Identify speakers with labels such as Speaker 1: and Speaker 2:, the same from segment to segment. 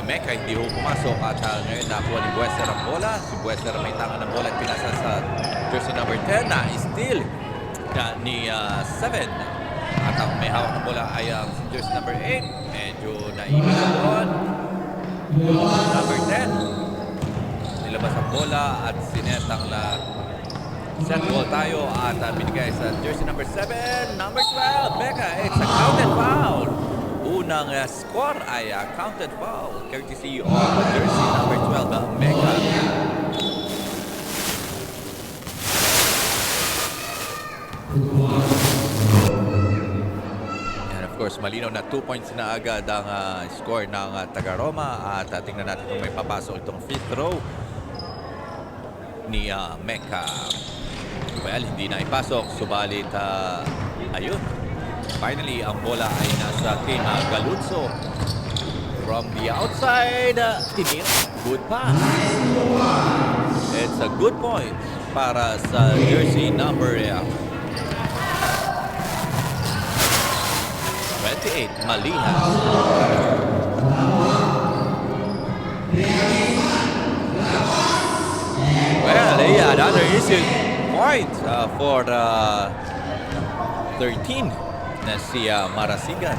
Speaker 1: Mecca hindi ho pumasok at ngayon nakuha ni Buester ang bola. Si Buester may tangan ng bola at pinasa sa jersey number 10 na steal ni 7. At ang may hawak ng bola ay ang jersey number 8. Medyo naibig doon. Number 10. Nilabas ang bola at sinetang na set ball tayo at binigay sa jersey number 7. Number 12, Mecca. It's a counted foul. Unang score ay counted foul. Courtesy of jersey number 12, Mecca. And of course, malinaw na 2 points na agad ang score ng Taga-Roma. At tingnan natin kung may papasok itong free throw ni Mecca. Well, hindi na ipasok. Subalit, ayun. Finally, ang bola ay nasa team Galuzzo. From the outside, tinira. Good pass. It's a good point para sa jersey number 28, Maliha. Well, another easy point for 13 na si Marasigan.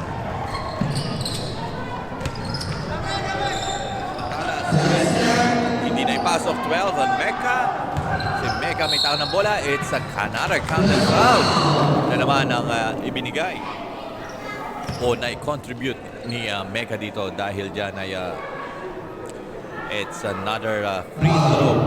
Speaker 1: Hindi na ipasok 12 on Mecca. Si Mecca may tao ng bola. It's another counted foul na naman ang ibinigay o na-contribute ni Mecca dito dahil dyan ay it's another free throw.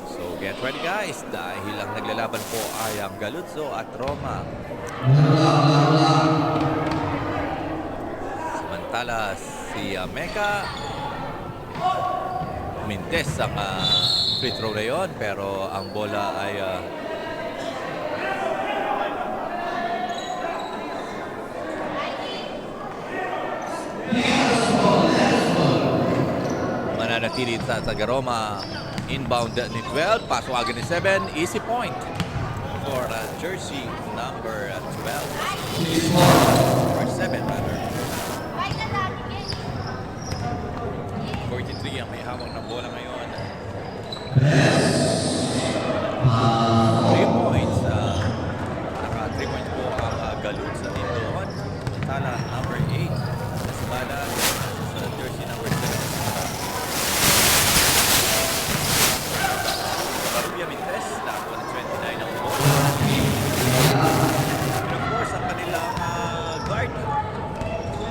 Speaker 1: So get ready guys dahil ang naglalaban po ay ang Galuzzo at Roma. Samantala si Mecca mintes ang free throw na yun pero ang bola ay mananatili sa Taga-Roma. Inbound ni 12, pasok agad ni 7, easy point for jersey number 12 or 7 rather. 43 ang may hawak ng bola ngayon. 3 points. Naka 3 points po ang Galuzzo doon. Tala number 8. Nasibala sa jersey number 7. Barubia Mintes. Nakuha ng 29 ang bola. And of course, ang kanilang guard.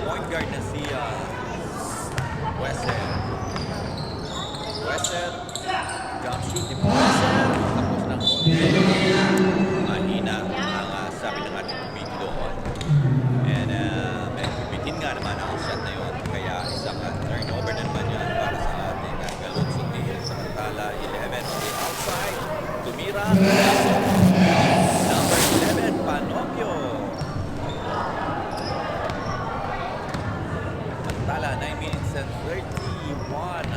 Speaker 1: Point guard na si Weser. Jump shoot ni Weser. Tapos ng mahina ang sabi ng ating committee doon. And bitin nga naman ang shot na yun. Kaya isang turnover na naman yan para sa ating Galuzzo team. Samantala 11 on the outside. Tumira. Number 11, Panopio. Samantala 9 minutes and 31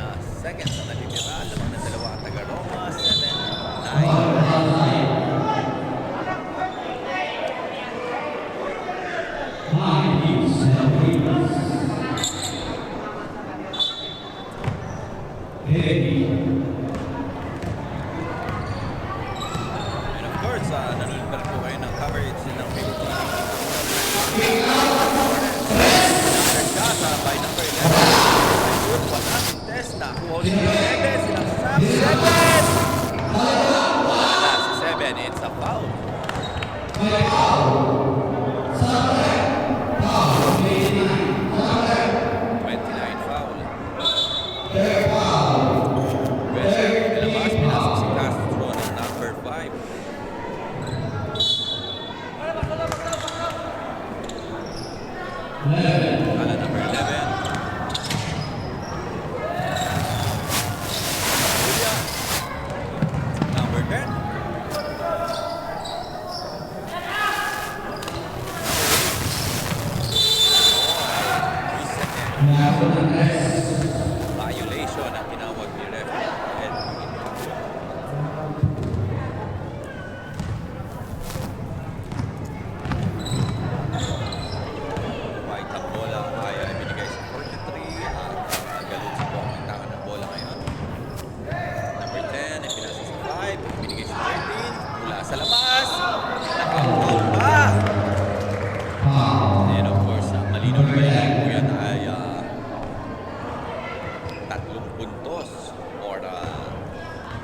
Speaker 1: seconds ang natitira. Lamang na dalawa ang Taga-Roma. 7-9. And of course, nanonood pa rin po kayo ng coverage ng Philippines. Shot by number 11. Good panasin test na. Kuhuli ni 7. Silang Sam 7. Wala si 7. It's a foul. 29 foul. Weser nilabas. Pinasok si Castro ng number 5. Ala number 11. Number 10.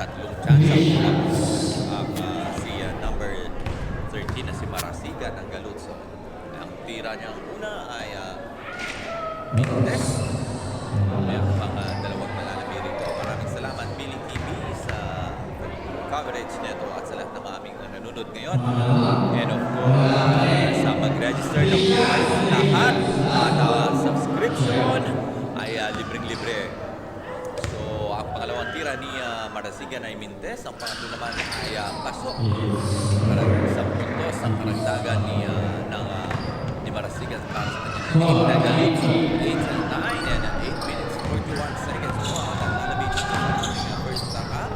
Speaker 1: tatlong chance ang si number 13 na si Marasigan ng Galutso. Ang tira niya una ay Mintes. Mayroon mga dalawang malalami rito. Maraming salamat Billy TV sa coverage nito at sa lahat ng aming nanonood ngayon. And of course, sa mag-register ng lahat at subscription ay libreng-libre. So, ang pangalawang tira ni Marasigan ay Mintes. Ang pangatlo naman ay Pasok. Sa puntos, ang karagdagan ni Marasigan para sa kanyang na Galutso. 8 and 9 and 8 minutes 41 seconds. So, ang lalabit sa ating first half.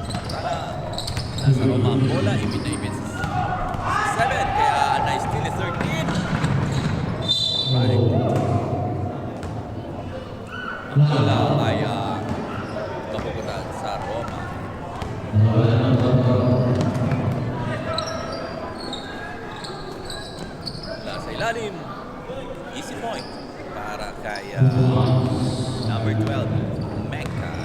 Speaker 1: Samantala, nasa Roma ang bola, ibig na ibig sa 7. Kaya na-steal is 13. Right. Ang bola ay kapukutan sa Roma. Sa ilalim, easy point para kay number 12, Mecca.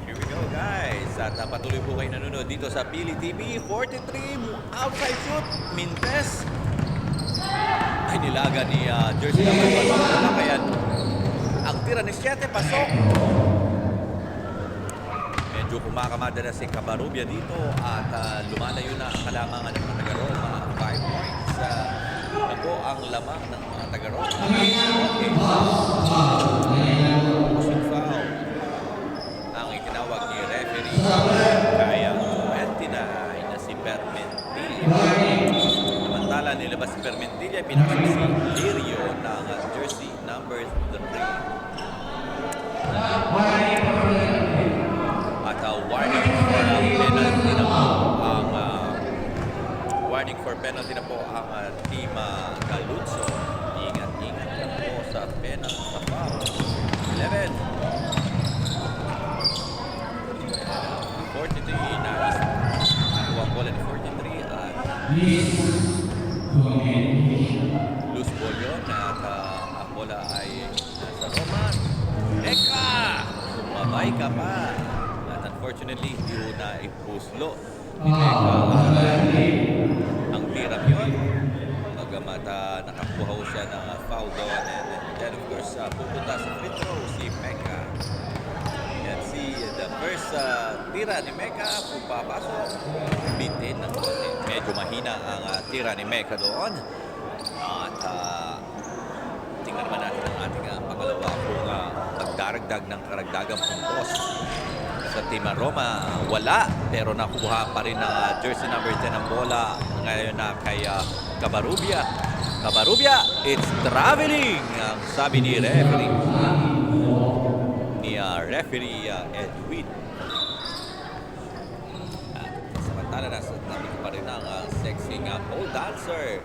Speaker 1: Here we go guys. At patuloy po kayo nanonood dito sa Pili TV. 43, outside shoot, Mintes. Ay nilaga ni jersey number 1. Kaya ang tira ni 7, Pasok. Medyo kumakamada na si Cabarubia dito at lumalayo na ang kalamangan ng mga taga-Roma. 5 points na po ang lamang ng mga taga-Roma. Okay. Pushing foul ang itinawag ni referee kaya 29 na si Permentilla. Samantala nilabas si Permentilla, pinasok si Lirio ng jersey number 3. Warning for penalty na po ang team Galutso. Ingat-ingat lang po sa penalty sa foul. 11. 43 na nakuha ang bola ni 43 at loose ball yun at ang bola ay sa Roma. Mecca! Sumabay ka pa. At unfortunately, hindi ho na ipuslo ni Mecca ang tirang yun. Magamat nakakuha ho siya ng foul doon. And then of course, pupunta sa free throw si Mecca. Yan si the first tira ni Mecca. Pupapasok. Bitin ng konti. Medyo mahina ang tira ni Mecca doon. At tingnan naman natin ang ating pangalawa kung magdaragdag ng karagdagang puntos sa Team Roma. Wala, pero nakuha pa rin ng jersey number 10 ang bola ngayon na kay Cabarubia. Cabarubia, it's traveling! Ang sabi ni referee. Referee Edwin. Samantala nasa tabi pa rin ang sexy pole dancer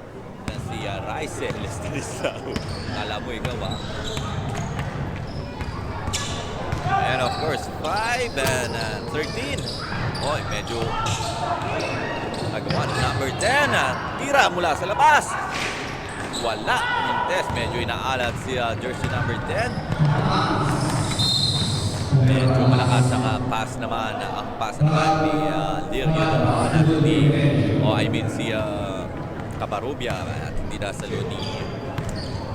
Speaker 1: na si Raisel Estanislao. Kala mo ikaw And of course, 5 and 13. Oy, medyo nagawa ng number 10. Tira mula sa labas. Wala. Mintes, medyo inaalat si jersey number 10. Medyo malakas ang pass naman. Ang pass naman ni Lirio. Si Cabarubia. At hindi nasalo ni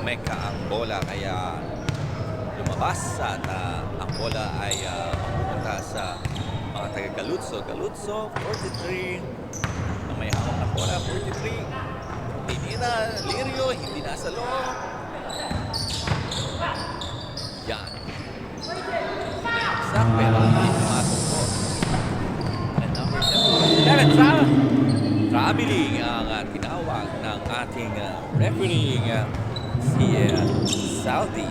Speaker 1: Mecca ang bola. Kaya lumabas at ang bola ay pupunta sa mga taga-Galutso. Galutso, 43. Ang may hawak ng bola, 43. Tinira, Lirio, hindi nasalo. Yan. Sinaksak, pero hindi pumasok po. And number 7. Traveling ang tinawag ng ating referee si Saudi.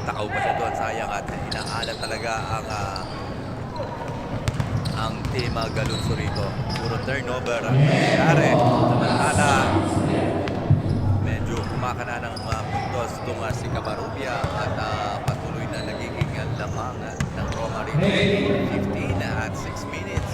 Speaker 1: Takaw pa siya doon, sayang at inaalat talaga ang team Galutso rito. Puro turnover ang nangyayari. Samantala, medyo kumakana ng puntos itong si Cabarubia at patuloy na nagiging lamang ng Roma rito. 15 at 6 minutes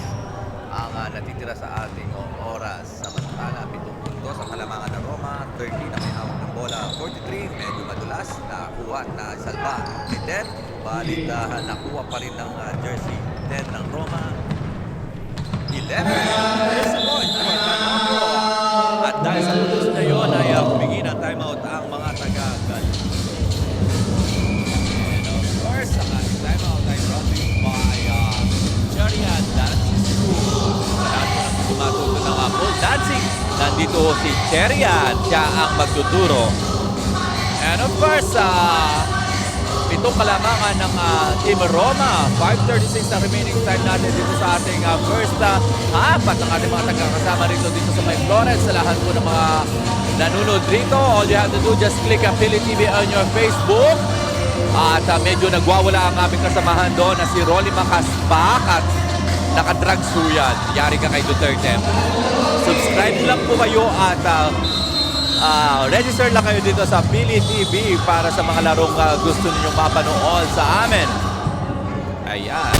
Speaker 1: ang natitira sa ating oras. Samantala, 7 puntos ang kalamangan ng Roma, 30 na may hawak ng bola, 43, medyo madulas, nakuha na salba ni 10, balit nakuha pa rin ng jersey 10 ng Roma. 11, there's a point for Canombio. At dahil sa putos na yun ay humingi ng timeout ang mga taga-gal. And of course, ang ating timeout ay brought to you by Charian Dancing School. Sa lahat po ng tumatuto ng pole dancing, nandito si Charian. Siya ang magtuturo. And of course, pitong kalamangan ng Team Roma. 5:36 na remaining time natin dito sa ating first half. At ang ating mga tagakasama rito sa May Florence. Sa lahat po ng mga nanonood rito, all you have to do, just click Philly TV on your Facebook. At medyo nagwawala ang aming kasamahan doon na si Rolly Macaspak at nakadrugs po yan. Yari ka kay Duterte. Subscribe lang po kayo at register lang kayo dito sa Philly TV para sa mga larong gusto ninyong mapanood sa amin. Ayan.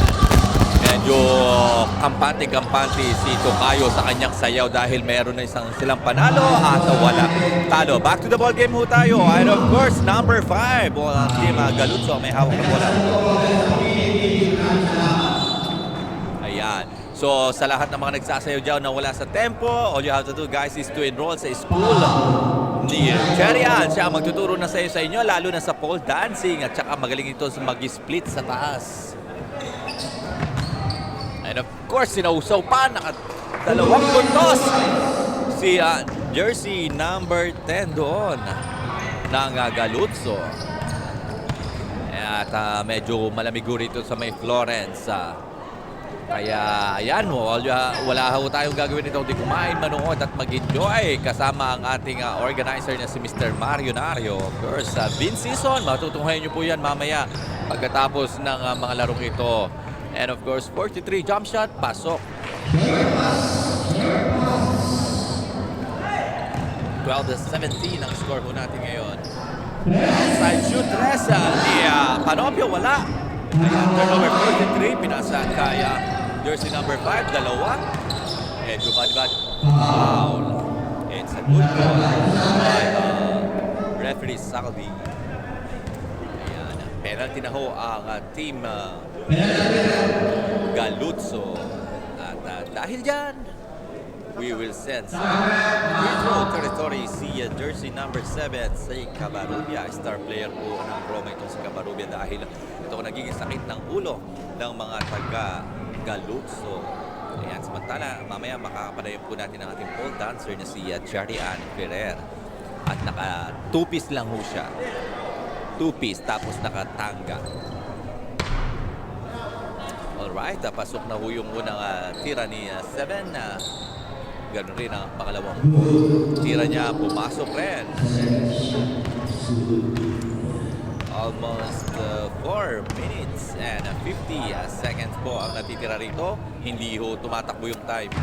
Speaker 1: Medyo kampante-kampante si Tokayo sa kanyang sayaw dahil meron na silang panalo at wala talo. Back to the ball game ho tayo. And of course, number 5 ang team Galuzzo may hawak na bola. Ayan. So, sa lahat ng mga nagsasayaw dyan na wala sa tempo, all you have to do, guys, is to enroll sa school ni Charian. Siya ang magtuturo na sa inyo, lalo na sa pole dancing at saka magaling ito sa mag-split sa taas. And of course, sinausaw pa, naka-2 puntos si jersey number 10 doon ng Galuzzo. At medyo malamig rito sa May Florence. Kaya ayan mo, wala ho tayong gagawin ito kundi kumain, manood at mag-enjoy kasama ang ating organizer na si Mr. Mario Nario. Of course, Vince Season, matutunghayan nyo po yan mamaya pagkatapos ng mga larong ito. And of course, 43 jump shot, pasok. 12-17 ang score po natin ngayon. Outside shoot, Reza, ni Canombio, wala. Ayan, turnover 43, pinasa kaya jersey number 5, dalawa. Medyo bad. Foul. It's a good call by referee Salvi. Ayan, penalty na ho ang team Galuzzo. At dahil dyan, we will send sa neutral territory si jersey number 7 si Cabarrubia. Star player po ng Roma itong si Cabarrubia dahil ito nagiging sakit ng ulo ng mga taga Galuzzo. Ayan, samantala, mamaya makakapanayin po natin ang ating pole dancer na si Charian Ferrer. At naka 2-piece lang ho siya. 2-piece tapos nakatanga. Alright, pasok na ho yung unang tira ni 7. Ganun rin ang pangalawang tira niya, pumasok rin. Almost 4 minutes and 50 seconds po ang natitira rito. Hindi ho tumatakbo yung time.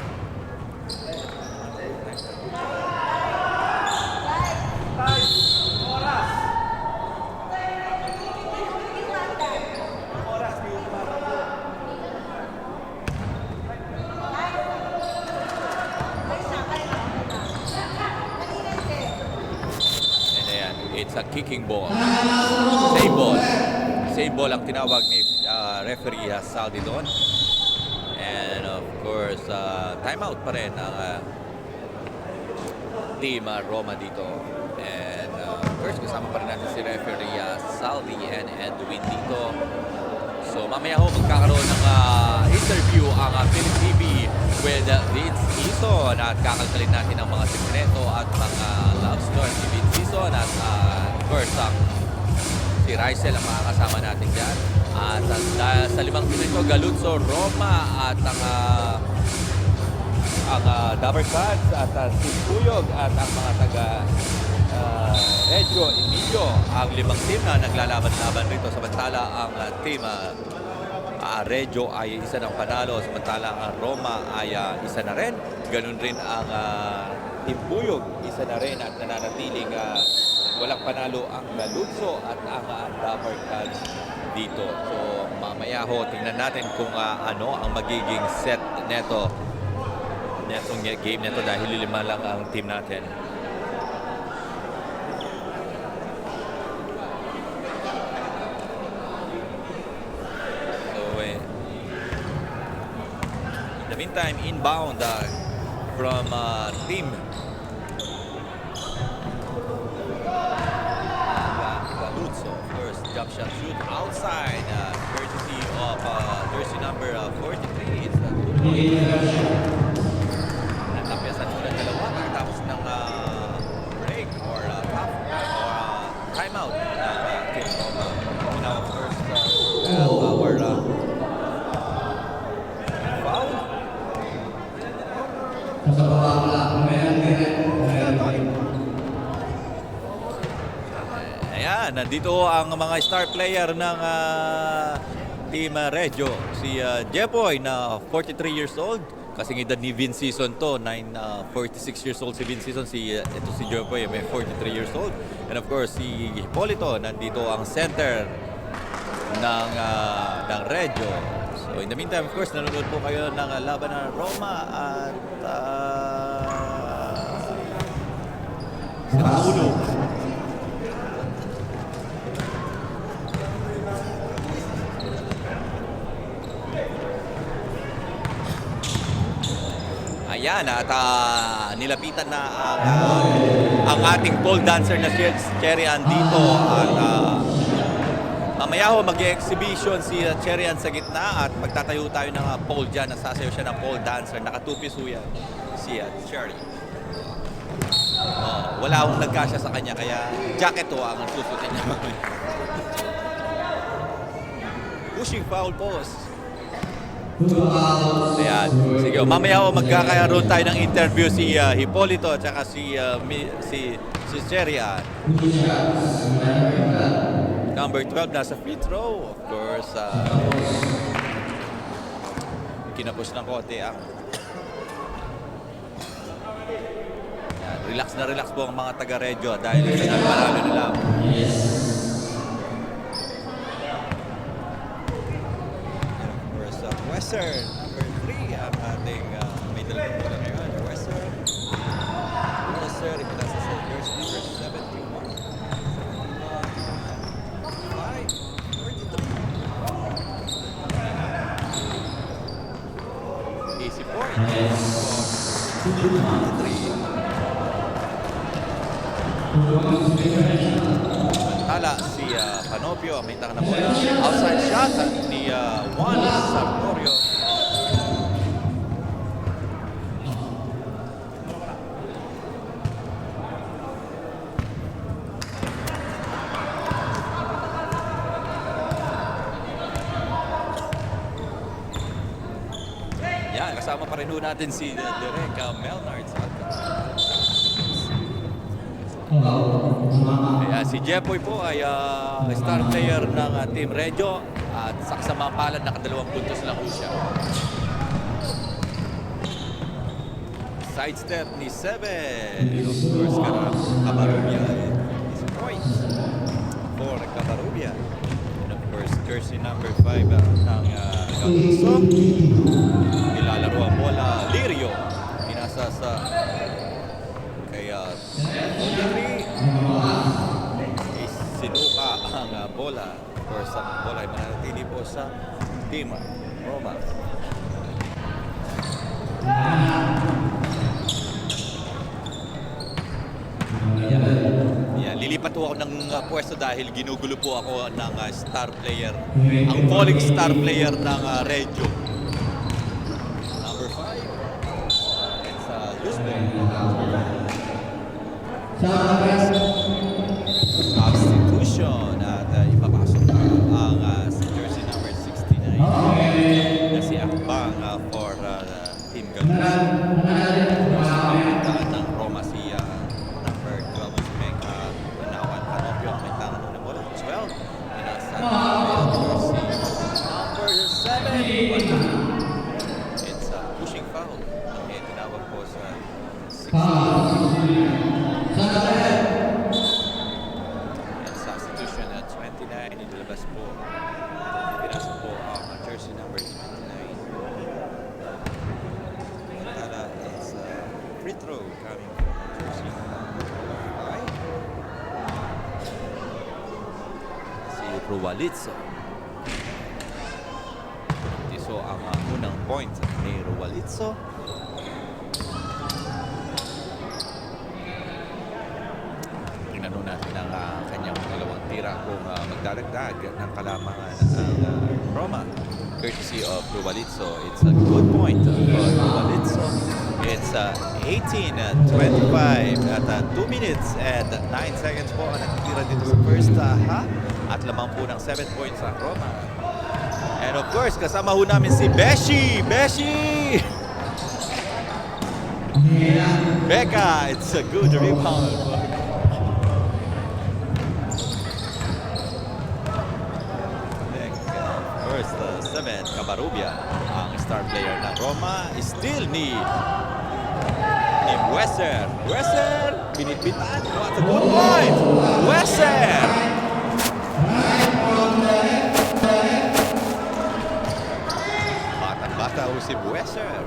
Speaker 1: It's a kicking ball. Save ball. Save ball ang tinawag ni referee Saldi doon. And of course, timeout pa rin ang team Roma dito. And first, kasama pa rin natin si referee Saldi and Edwin dito. So mamaya ho magkakaroon ng interview ang Philly TV with Vince Season at kakalkalin natin ang mga sekreto at mga love story ni Vince Season at of course si Rysel ang makakasama natin dyan. At sa 5 minuto, Galuzzo, Roma at ang Dabber Cats at si Puyog at ang mga taga Reggio Emilia, ang 5 team na naglalaban-laban rito. Samantala ang team Reggio ay isa ng panalo, samantala ang Roma ay isa na rin. Ganun rin ang Team Puyog, isa na rin at nananatiling walang panalo ang Galuzzo at ang Dabber Cats dito. So mamaya ho, tingnan natin kung ano ang magiging set neto netong game nito dahil 5 lang ang team natin. So, in the meantime, inbound from team Galuzzo. First jump shot shoot outside, courtesy of jersey number 43. Natapyasan mo ng dalawa pagkatapos ng break or timeout ng team Roma. Now, first our foul. Ayan, nandito ang mga star player ng Team Regio. Si Jepoy na 43 years old. Kasing edad ni Vin Season to. 46 years old si Vin Season. Ito si Jepoy, may 43 years old. And of course, si Hipolito. Nandito ang center ng Regio. So in the meantime, of course, nanonood po kayo ng laban ng Roma at sa ulo. Ayan, at nilapitan na ang ating pole dancer na si Cherry Ann dito. At mamaya ho mag-exhibition si Cherry Ann sa gitna at magtatayo tayo ng pole dyan. Nasasayo siya ng pole dancer. Nakatupis ho yan si Cherry. Wala akong nagkasya sa kanya kaya jacket ho ang susutin niya. Pushing foul post. Ayan. Sige, mamaya ho magkakaroon tayo ng interview si Hipolito at saka si Cherry Ann. Number 12 nasa free throw. Of course, kinapos ng kote ang relax po ang mga taga-Regio dahil sa nagparalo nila. Western, number 3, ang ating may dalawang bola ngayon. Western, ipinasa sa jersey number 71. 5, 43. Easy point. Tala si Panopio, may taka na bola. Outside shot ni Juan Sartorio. Yan, kasama pa rin natin si Derek Melnard. Kaya si Jepoy po ay star player ng Team Regio at sa kasamang palad nakadalawang puntos lang po siya. Sidestep ni 7. Of course, Cabarubia is point for Cabarubia. And of course, jersey number 5 ng Galuzzo. Nilalaro ang bola. Lirio. Pinasa sa kaya 43. Sinuka ang bola. Of course, ang bola ay mananatili po sa Team Roma. Yan, lilipat po ako ng pwesto dahil ginugulo po ako ng star player. Ang falling star player ng Regio. Number 5. It's Luzbel. Substitution at ipapasok ang jersey number 69 na si Akbang for Team Galuzzo. Ng Roma si number 12 si Mengka Panawan Panopio. May tangan na bola 12. Inasa jersey number 7. It's a pushing foul. Tinawag po sa 16. Substitution at 29. Inilabas po. Pinasa po ang jersey number 29. Tala is free throw coming from jersey number 5. Si Ruwalitso. So ang unang point ni Ruwalitso. Tingnan natin ang kanyang dalawang tira kung magdadagdag ng kalamangan ang Roma. Courtesy of Ruwalitso. It's a good point for Ruwalitso. It's 18-25 at 2 minutes and 9 seconds po ang nakitira dito sa first half at lamang po ng 7 points ang Roma. And of course, kasama ho namin si Beshi! Beshi! Becca, it's a good rebound. First, 7, Cabarubia, ang star player ng Roma. Still ni Bueser. Bueser, binitbitan. What a good point! Bueser! Bata ho si Bueser.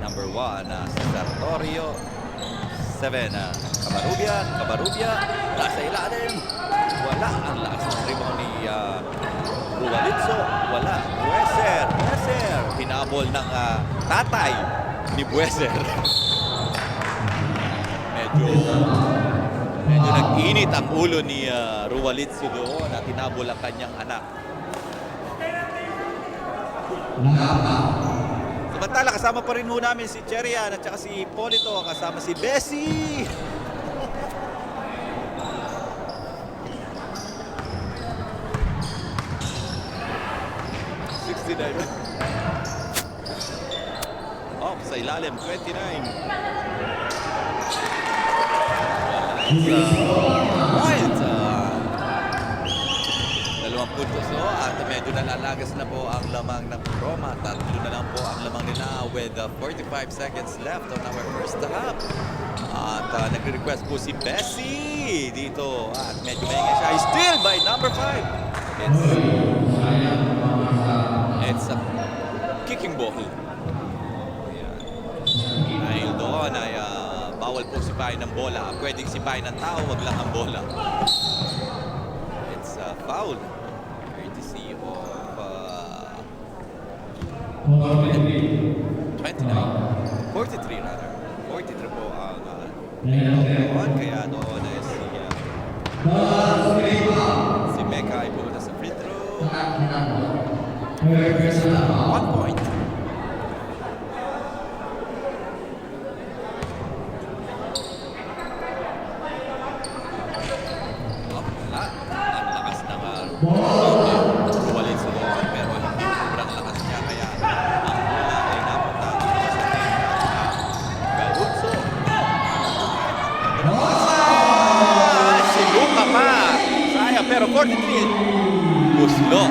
Speaker 1: Number 1, si Sartorio. 7, Cabarubia. Cabarubia, nasa ilalim. Wala ang lakas ng rebound ni Ruwalitso. Wala. Bueser. Bueser. Hinabol ng tatay ni Bueser. Medyo nag-init ang ulo ni Ruwalitso doon at tinabol ang kanyang anak. Samantala, kasama pa rin ho namin si Cherian at saka si Polito, kasama si Bessie. Off sa ilalim, 29. Point! 2 puntos at medyo nalalagas na po ang lamang ng Roma. 3 na lang po ang lamang nila with 45 seconds left on our first half. At nagre-request po si Bessie dito at medyo maingay siya. Still by number 5. It's a kicking ball. Dahil doon ay bawal po sipahin ng bola. Pwedeng sipahin ng tao, wag lang ang bola. It's a foul. Courtesy of 29. 43 rather. 43 po ang doon. Kaya doon ay si Mecca ay pumunta sa free throw. 1 point. Ruwalitso doon, pero hindi sobrang lakas niya kaya ang bola ay napunta dito sa Galuzzo. Sinuka pa! Sayang, pero 43. Guslo.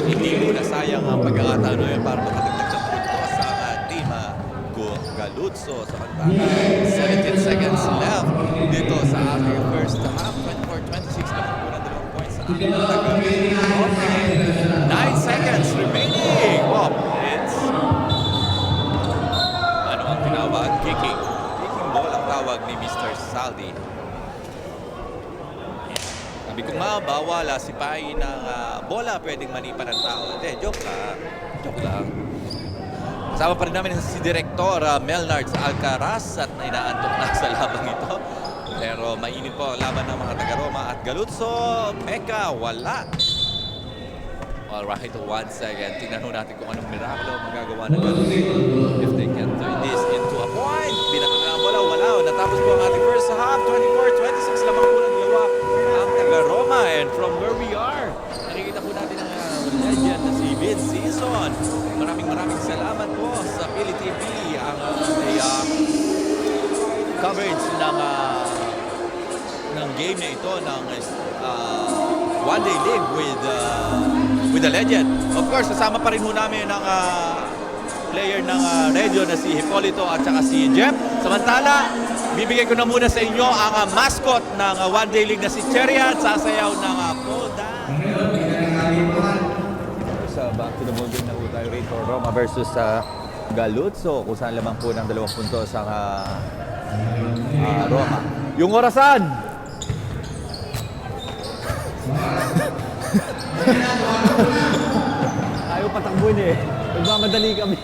Speaker 1: Hindi mo na sayang ang pagkakataon yun para makadagdag ng puntos sa team Galuzzo. Samantala, 17 seconds left dito sa ating first half. 24-26 naman po ng 2 points sa ating taga-Roma. 9 seconds remaining. Wow, it's ano ang tinawag? Kicking. Kicking ball ang tawag ni Mr. Saldi. Sabi ko nga, bawal sipahin ng bola, pwedeng manipan ng tao. Hindi, joke lang. Joke lang. Kasama pa rin namin si Direktor Melnard Alcaraz at inaantok na sa labang ito. Pero mainit po ang laban ng mga taga-Roma at Galuzzo. Mecca, wala. Alright, 1 second. Tingnan natin kung anong miraklo magagawa ng Galuzzo. If they can turn this into a point. Pinakita ang bola, wala. Natapos po ang ating first half. 24-26 lamang po ng dalawa ang taga-Roma. And from where we are, nakikita po natin ang legend na si Vince Season. Maraming salamat po sa Pili TV ang coverage ng game na ito ng one-day league with the legend. Of course, kasama pa rin ho namin ang player ng radio na si Hipolito at saka si Jeff. Samantala, bibigay ko na muna sa inyo ang mascot ng one-day league na si Cherian. Sasayaw ng Sa back to the ball game na po tayo rito. Roma versus Galuzzo. Kung saan lamang po ng 2 puntos ang Roma. Yung orasan! Ayaw patakbuhin eh. Nagmamadali kami.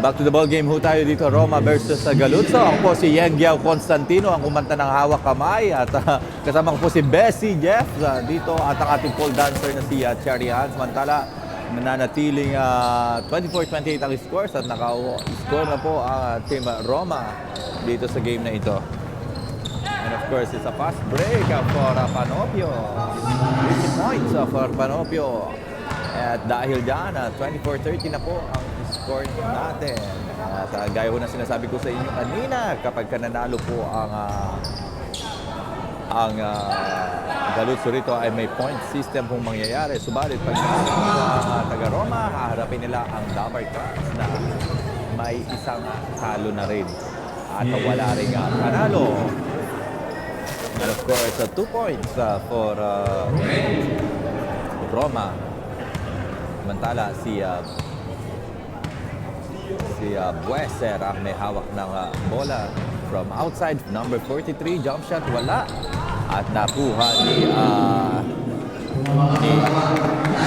Speaker 1: Back to the ball game ho tayo dito, Roma versus Galuzzo. Ako po si Yengyao Constantino, ang kumanta ng hawak kamay. At kasama ko po si Bessie Jeff dito at ang ating pole dancer na si Cherry Hans. Mantala, nananatiling 24-28 ang scores at naka-score na po ang team Roma dito sa game na ito. And of course, it's a fast break for Panopio. 50 points for Panopio. At dahil dyan, 24-30 na po ang score natin. At gaya ko na sinasabi ko sa inyo kanina, kapag nanalo po ang Galuzzo rito ay may point system pong mangyayari. Subalit pag taga-Roma, haharapin nila ang Dabar Cats na may isang talo na rin. At wala rin panalo. And of course, 2 points for Roma. Samantala, si Bueser ang may hawak ng bola from outside. Number 43, jump shot, wala. At nakuha ni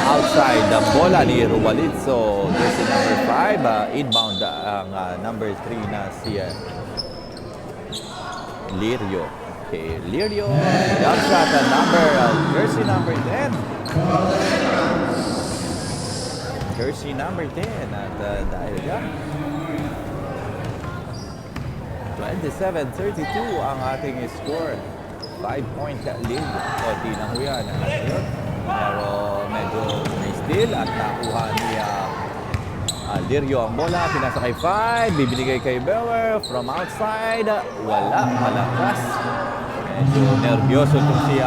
Speaker 1: outside the bola ni Ruwalitso. Jersey number 5, inbound ang number 3 na si Lirio. Okay, Lirio, jump shot, jersey number 10. Jersey number 10 at dahil yan 27-32 ang ating score. 5-point lead. Konti na ho yan. Pero medyo may steal at nakuha ni Lirio ang bola. Pinasa kay 5. Bibinigay kay Bauer from outside. Wala. Malakas. Medyo nervyoso itong si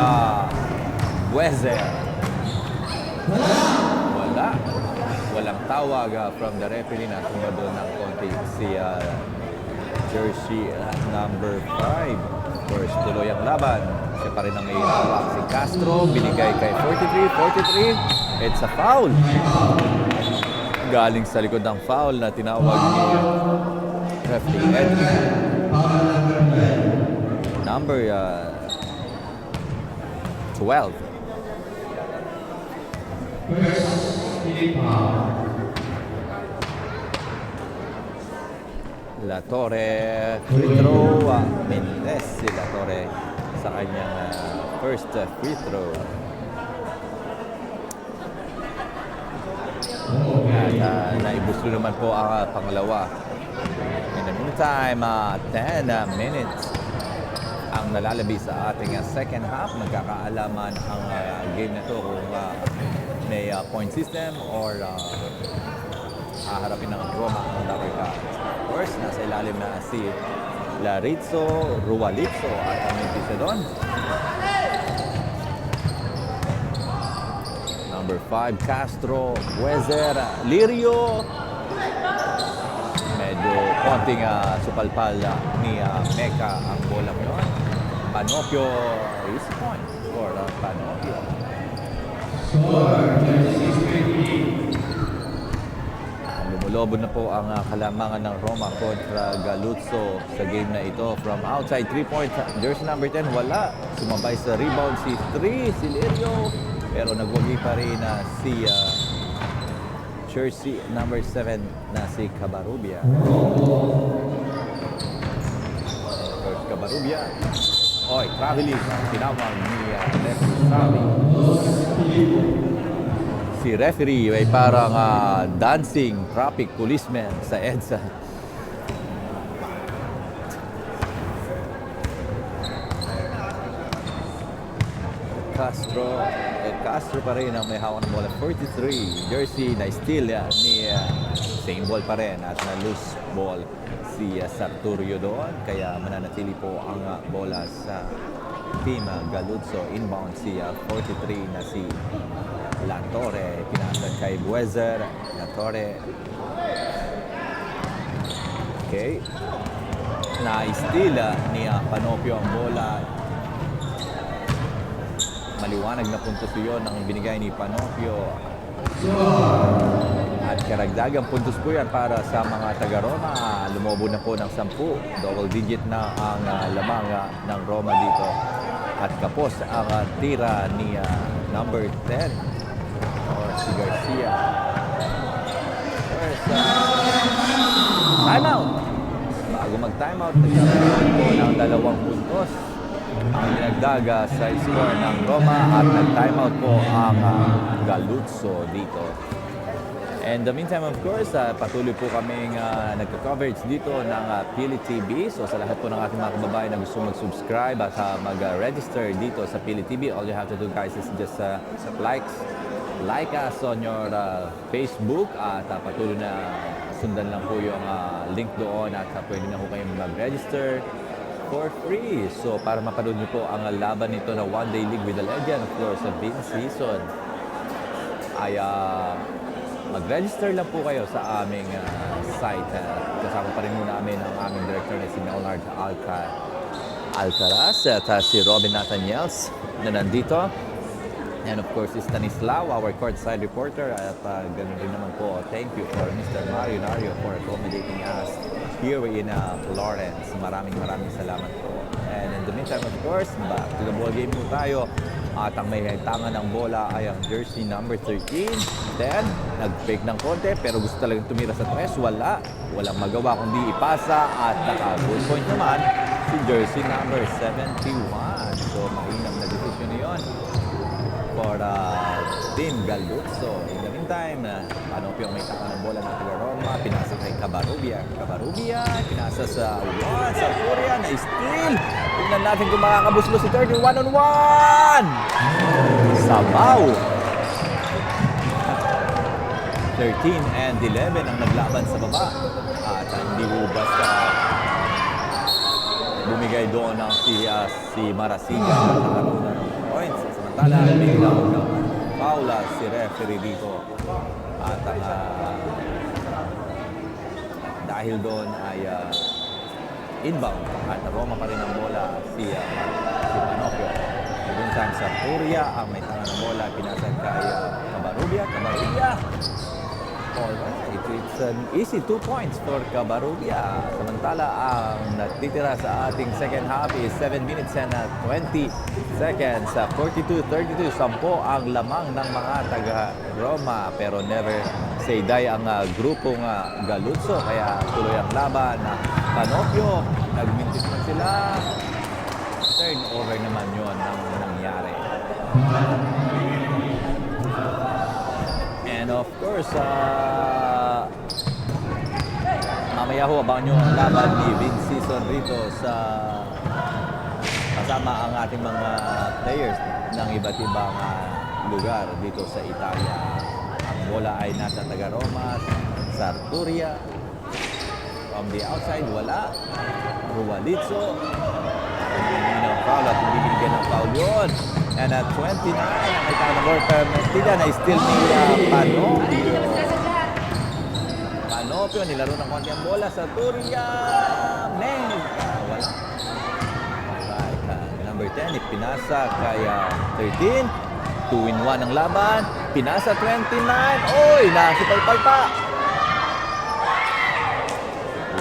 Speaker 1: Bueser. Wala. Walang tawag from the referee na tumado ng konti si jersey number 5. Of course, tuloy ang laban. Siya pa rin ang may hawak. Si Castro, binigay kay 43. It's a foul. Galing sa likod ng foul na tinawag ni referee Edwin. Number 12. La Torre, free throw, Mendez si La Torre sa kanyang first free throw. At naibuslo naman po ang pangalawa. In the meantime, 10 minutes ang nalalabi sa ating second half. Magkakaalaman ang game na to kung may point system or haharapin ng Roma ang Dabar Cats. Of course, nasa ilalim na si Larizzo, Ruwalitso at ang umpisa doon. Number 5, Castro, Bueser, Lirio. Medyo konting supalpal ni Mecca ang bola ngayon. Panopio, is point for Panopio. Lumulobo na po ang kalamangan ng Roma kontra Galuzzo sa game na ito. From outside 3-point, jersey number 10, wala. Sumabay sa rebound si 3, si Lirio. Pero nagwagi pa rin si jersey number 7 na si Cabarrubia. First Cabarrubia. Oy, traveling ang tinawag ni referee Sabi. Si referee ay parang dancing traffic policeman sa EDSA. Castro pa rin ang may hawak ng bola. 43, jersey na steal ni same ball pa rin at na loose ball si Sarturio doon. Kaya mananatili po ang bola sa team Galuzzo. Inbound si 43 na si La Torre. Pinasa kay Bueser, Latore. Okay. Na-steal ni Panopio ang bola. Maliwanag na puntos yun ang binigay ni Panopio. At karagdagang puntos po yan para sa mga taga-Roma. Lumobo na po ng 10. Double digit na ang lamang ng Roma dito. At kapos ang tira ni number 10 or si Garcia. First, timeout. Bago mag-timeout, nagkakaroon po ng 2 puntos ang dinagdaga sa score ng Roma at nag-timeout po ang Galuzzo dito. And the meantime, of course, patuloy po kaming nagka-coverage dito ng PiliTV. So sa lahat po ng ating mga kababayan na gusto mag-subscribe at mag-register dito sa PiliTV, all you have to do guys is just like us on your Facebook at patuloy na sundan lang po yung link doon at pwede na po kayong mag-register for free. So para mapanood niyo po ang laban nito na One Day League with the Legend, of course, sa Vince season, ay mag-register lang po kayo sa aming site. Kasama pa rin muna namin ang aming director na si Leonard Alcaraz at si Robin Nathaniels na nandito. And of course, si Stanislao, our courtside reporter. At ganun rin naman po, thank you for Mr. Mario Nario for accommodating us here in Florence. Maraming salamat po. And in the meantime, of course, back to the ball game po tayo. At ang may tangan ng bola ay ang jersey number 13. Then, nag-fake ng konti pero gusto talagang tumira sa tres. Walang magawa kundi ipasa at naka-goal point naman si jersey number 71. So, mainam na decision yun for Team Galuzzo. In the meantime, Panopio ang may tangan ng bola ng taga-Roma. Pinasa kay Cabarrubia. Pinasa sa Juan Sartoria na steal. Tingnan natin kung makakabuslo si 30. 1-on-1! Sabaw! 13 and 11 ang naglaban sa baba. At hindi po basta bumigay doon ng si Marasiga. Nakaroon na ng points. Samantala, bigla ko ng Paula si referee dito. At dahil doon ay inbound at Roma pa rin ang bola si Panopio. Doon sa Sartoria ang may tangan ng bola, pinasag kay Cabarrubia. Alright, it's an easy 2 points for Cabarrubia. Samantala, ang natitira sa ating second half is 7 minutes and 20 seconds. 42-32, 10 ang lamang ng mga taga-Roma. Pero never say die ang grupong Galuzzo. Kaya tuloy ang laban. Panopio, nagmintis man sila. Turnover naman yun ang nangyari. And of course, mamaya ho, abangan nyo ang laban ni Vince Season rito sa kasama ang ating mga players ng iba't ibang lugar dito sa Italia. Ang bola ay nasa taga-Roma, Sartoria. From the outside, wala. Ruwalitzo. Hindi ng foul at hindi binigyan ng foul yun. And at 29, may tanong Permentida na still ni Panopio. Panopio, nilaro ng konti ang bola sa Turia. Wala. Right, number 10, ipinasa kay 13. 2-in-1 ang laban. Pinasa 29. Oy, nakipalpal pa.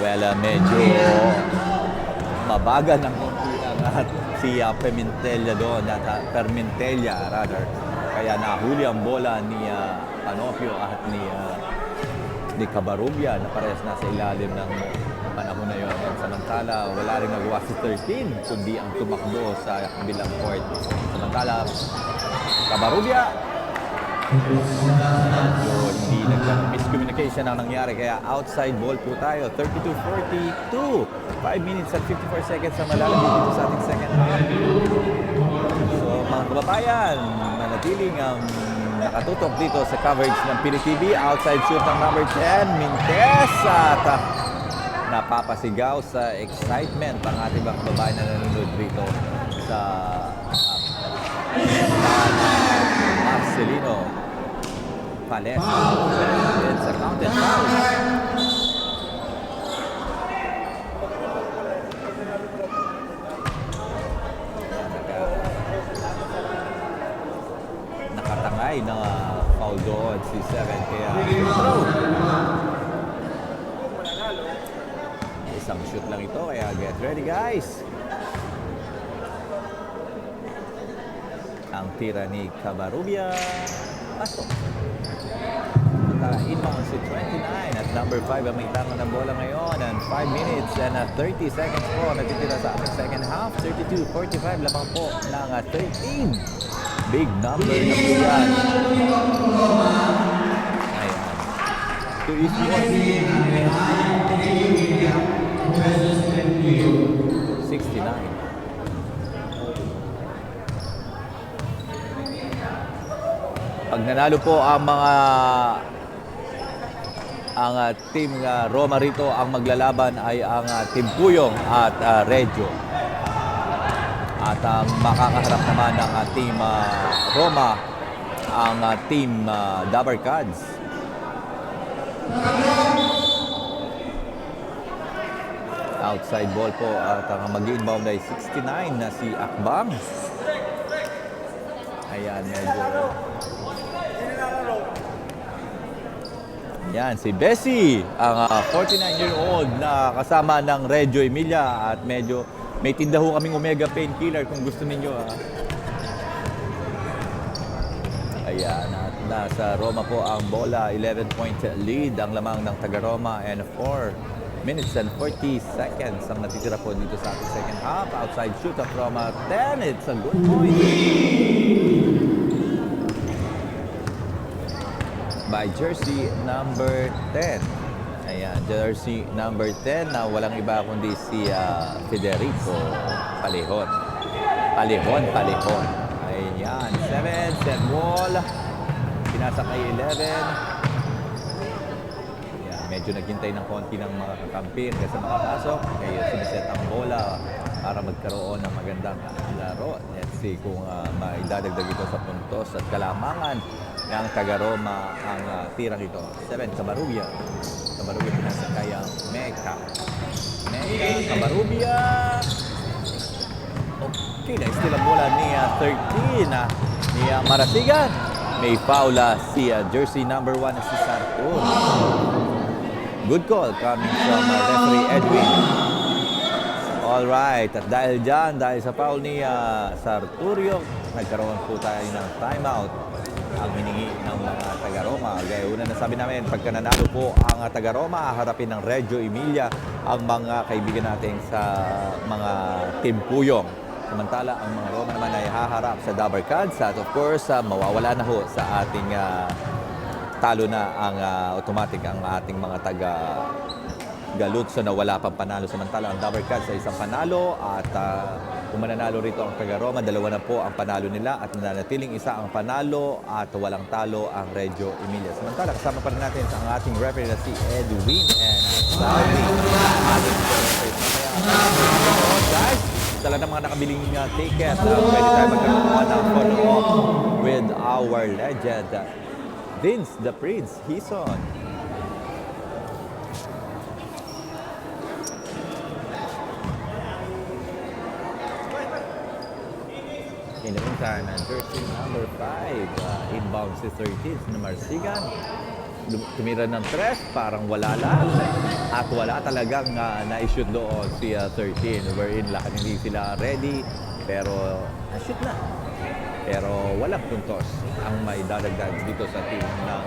Speaker 1: Well, medyo mabaga ng konti ang si Pimentel doon, Permentella rather. Kaya nahuli ang bola ni Panopio at ni Cabarrubia na parehas nasa ilalim ng panahon na yun. Samantala, wala rin nagawa si 13 kundi ang tumakbo sa kabilang court. Samantala, Cabarrubia, hindi miscommunication ang nangyari kaya outside ball po tayo. 32-42, 5 minutes and 54 seconds ang malalagay dito sa ating second half. So mga kababayan, manatiling nakatutok dito sa coverage ng PiliTV. Outside shoot ng number 10, Mintes, at napapasigaw sa excitement ang ating mga kababayan na nanonood dito sa Marcelino. Palesa. It's a counted foul. Nakatangay na foul doon si 7. Kaya throw. Isang shoot lang ito. Kaya get ready, guys. Ang tira ni Cabarrubia. Pasok. Inbound si 29 at number 5 ang may tangan ng bola ngayon. And 5 minutes and 30 seconds po natitira sa ating second half. 32-45 lamang po ng 13. Big number na po yan. Ayan. To each one. 69. Pag nanalo po ang team Roma rito, ang maglalaban ay ang Team Puyong at Reggio. At makakaharap naman ng Team Roma ang Team Dabarcads. Outside ball po at ang mag-inbound ay 69 na si Akbang. Ayan, medyo... Yan, si Bessie, ang 49-year-old na kasama ng Reggio Emilia at medyo may tinda ho kaming Omega Painkiller kung gusto ninyo. Ayan, at nasa Roma po ang bola, 11-point lead ang lamang ng taga-Roma and 4 minutes and 40 seconds ang natitira po dito sa ating second half. Outside shoot of Roma, 10, it's a good point. By jersey number 10. Ayan, jersey number 10 na walang iba kundi si Federico Palihon. Palihon. Ayan, 7, set wall. Pinasa kay 11. Ayan, medyo naghintay ng konti ng mga kakampi kasi makapasok. Kaya siniset ang bola para magkaroon ng magandang laro. Let's see kung maidadagdag ito sa puntos at kalamangan ng taga-Roma ang tirang ito. 7, Cabarrubia. Cabarrubia pinasa kay Mecca. Cabarrubia. Okay, na-steal ang bola ni 13 ni Marasigan. May foul si jersey number 1 na si Sartor. Good call coming from referee Edwin. Alright, at dahil dyan, dahil sa foul ni Sarturio, nagkaroon po tayo ng timeout. Ang hiningi ng mga taga-Roma. Gaya una na sabi namin, pagka nanalo po ang taga-Roma, haharapin ng Reggio Emilia ang mga kaibigan natin sa mga Team Puyong. Samantala, ang mga Roma naman ay haharap sa Dabarcads at of course, mawawala na ho sa ating talo na ang automatic ang ating mga taga-Galuzzo na wala pang panalo. Samantala, ang Dabarcads ay isang panalo at kung mananalo rito ang taga-Roma, dalawa na po ang panalo nila at nananatiling isa ang panalo at walang talo ang Reggio Emilia. Samantala, kasama pa rin natin ang ating referee na si Edwin and Saudi. Guys, sa lahat ng mga nakabiling ticket, pwede tayo magkaroon ng follow-up with our legend, Vince the Prince Hison. In the meantime, jersey number 5, inbound si 13 na Marasigan. Tumira ng 3, parang wala lang. At wala talagang na-shoot doon si 13. Wherein lahat hindi sila ready, pero na-shoot na. Pero walang puntos ang may dadagdag dito sa team ng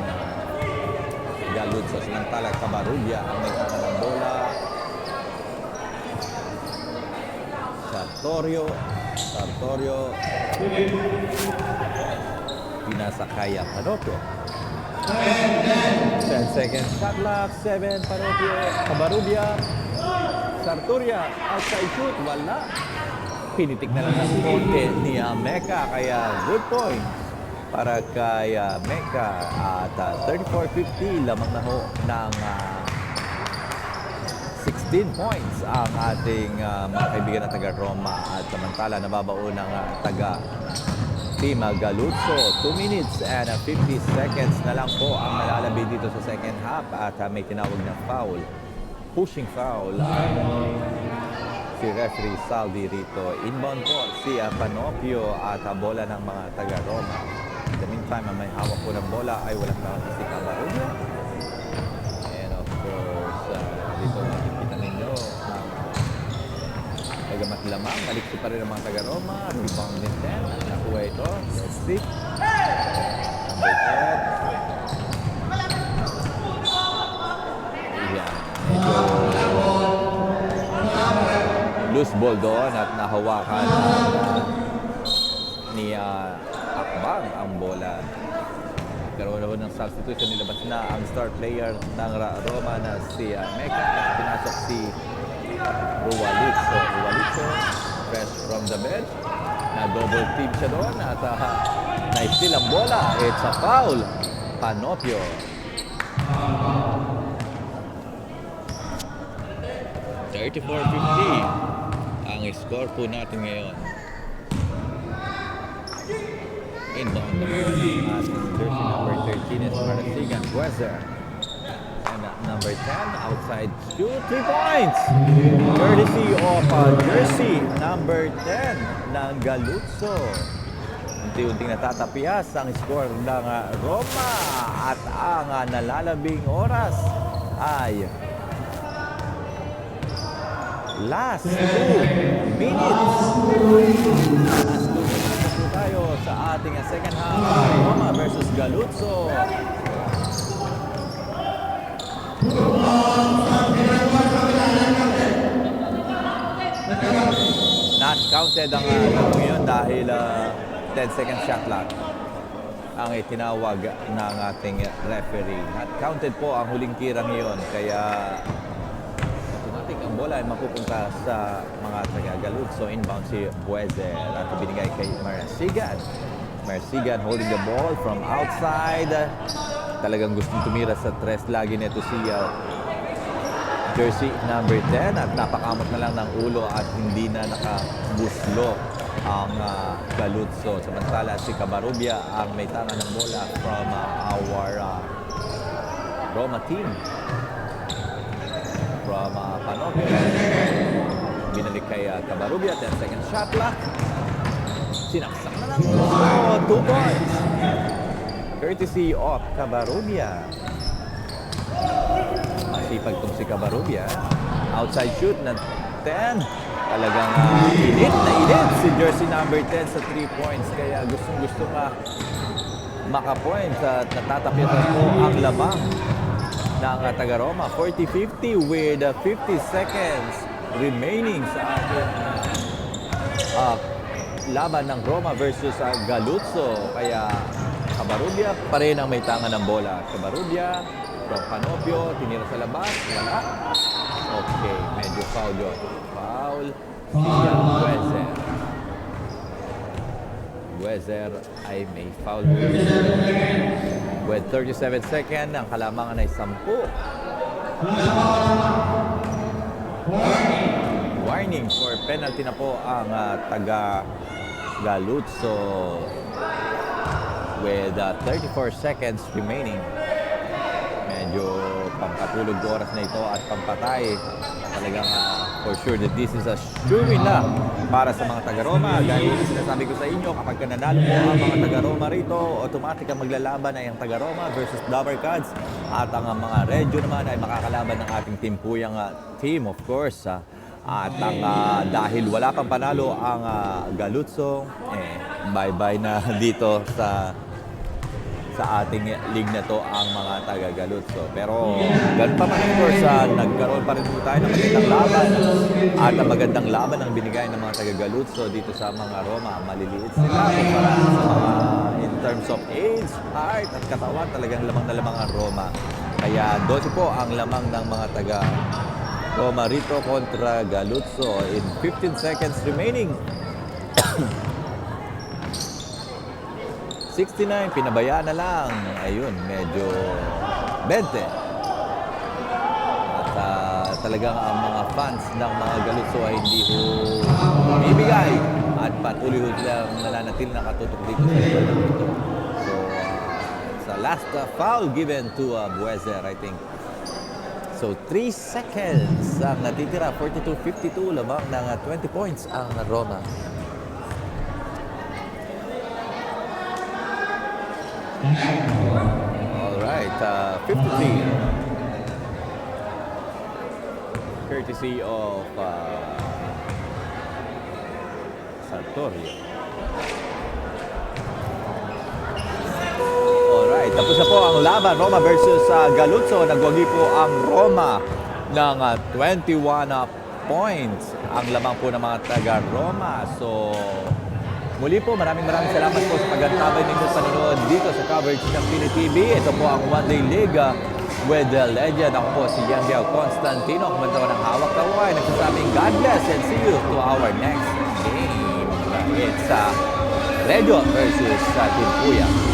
Speaker 1: Galuzzo. Samantala, Cabarrubia ang may tangan ng bola. Sartorio. Pinasa kaya Parokio. 10 seconds shot clock. 7 Parokio. Cabarrubia. Sartoria. Outside shoot. Wala. Pinitik na lang ng konti ni Mecca. Kaya good point para kay Mecca. At 34-50 lamang na ho ng 16 points ang ating mga kaibigan na taga-Roma at samantala nababaon ng Team Galuzzo. 2 minutes and 50 seconds na lang po ang malalabi dito sa second half at may tinawag na foul. Pushing foul si referee Saldi rito. Inbound po si Panopio at bola ng mga taga-Roma. In the meantime, ang may hawak po ng bola ay walang tawag si Cabarubia. And of course, dito makikita ninyo ang bagamat lamang, maliksi pa rin ang mga taga-Roma. Rebound din 10. Nakuha ito. Let's see. Number 10. Yan. Loose ball doon at nahawakan ni Akbang ang bola. Karoon naman ng substitution, nilabas na ang star player ng Roma na si Mecca at pinasok si Ruwalitso. Ruwalitso, fresh from the bench. Na-double team siya doon at na-steal ang bola. It's a foul. Panopio. 34-50 ang score po natin ngayon. Inbound naman ating jersey number 13 is Marasigan Guezer. And number 10, outside shoot, 3 points! Courtesy of jersey number 10 ng Galuzzo. Unti-unting natatapias ang score ng Roma at ang nalalabing oras ay last 2 minutes. Last 2 minutes po tayo sa ating second half. Roma versus Galuzzo. Not counted ang laro yun dahil 10-second shot clock ang itinawag ng ating referee. Not counted po ang huling tirang yun. Kaya ang bola ay mapupunta sa mga taga-Galuzzo. Inbound si Buezer at binigay kay Marasigan. Marasigan holding the ball from outside. Talagang gustong tumira sa tres lagi nito si jersey number 10 at napakamot na lang ng ulo at hindi na nakabuslo ang Galuzzo. Samantala si Cabarubia ang may tangan ng bola from our Roma team. From Panopio. Binalik kay Cabarubia. 10-second shot clock. Sinaksak na lang. 2 points. Courtesy of Cabarubia. Masipag itong si Cabarubia. Outside shoot na 10. Talagang init na init si jersey number 10 sa 3 points. Kaya gustong-gusto maka-points at natatapitan po ang lamang ng taga-Roma. 40-50 with 50 seconds remaining sa ating laban ng Roma versus Galuzzo. Kaya Cabarubia pa rin ang may tangan ng bola. Cabarubia from Panopio, tinira sa labas, wala. Okay, medyo foul yun. Foul. Guezer. Guezer ay may foul. With 37 seconds, ang kalamangan ay 10. Warning for penalty na po ang taga-Galuzzo with 34 seconds remaining. Medyo pampatulog oras na ito at pampatay. Talagang for sure that this is a sure win na para sa mga taga-Roma. Dahil sinasabi ko sa inyo, kapag nanalo po ang mga taga-Roma rito, automatic ang maglalaban ay ang taga-Roma versus Dabber Cats. At ang mga Reggio naman ay makakalaban ng ating timpuyang team, of course. At ang dahil wala pang panalo ang Galuzzo, bye-bye na dito sa ating league na to ang mga taga-Galuzzo. Pero ganun pa man, of course, nagkaroon pa rin po tayo ng magandang laban. At ang magandang laban ang binigay ng mga taga-Galuzzo dito sa mga Roma. Maliliit sila para sa mga in terms of age, height at katawan, talagang lamang na lamang ang Roma. Kaya 12 po ang lamang ng mga taga-Roma rito kontra Galuzzo in 15 seconds remaining. 69, pinabayaan na lang. Ayun, medyo 20. At talagang ang mga fans ng mga Galuzzo ay hindi bibigay
Speaker 2: at patuloy ho silang nananatili nakatutok dito sa lugar na ito. So, sa last foul given to Bueser, I think. So, 3 seconds ang natitira. 42-52 lamang ng 20 points ang Roma. Alright, 53. Courtesy of Sartorio. Alright, tapos na po ang laban. Roma versus Galuzzo. Nagwagi po ang Roma ng 21 points. Ang lamang po ng mga taga-Roma. So, muli po, maraming salamat po sa pag-antabay ninyo sa panonood dito sa coverage ng PiniTV. Ito po ang One Day League with the legend. Ako po si Yandiao Constantino. Kumanta ko ng hawak kaway. Nagsasabing God bless and see you to our next game. It's Redio versus Team Puya.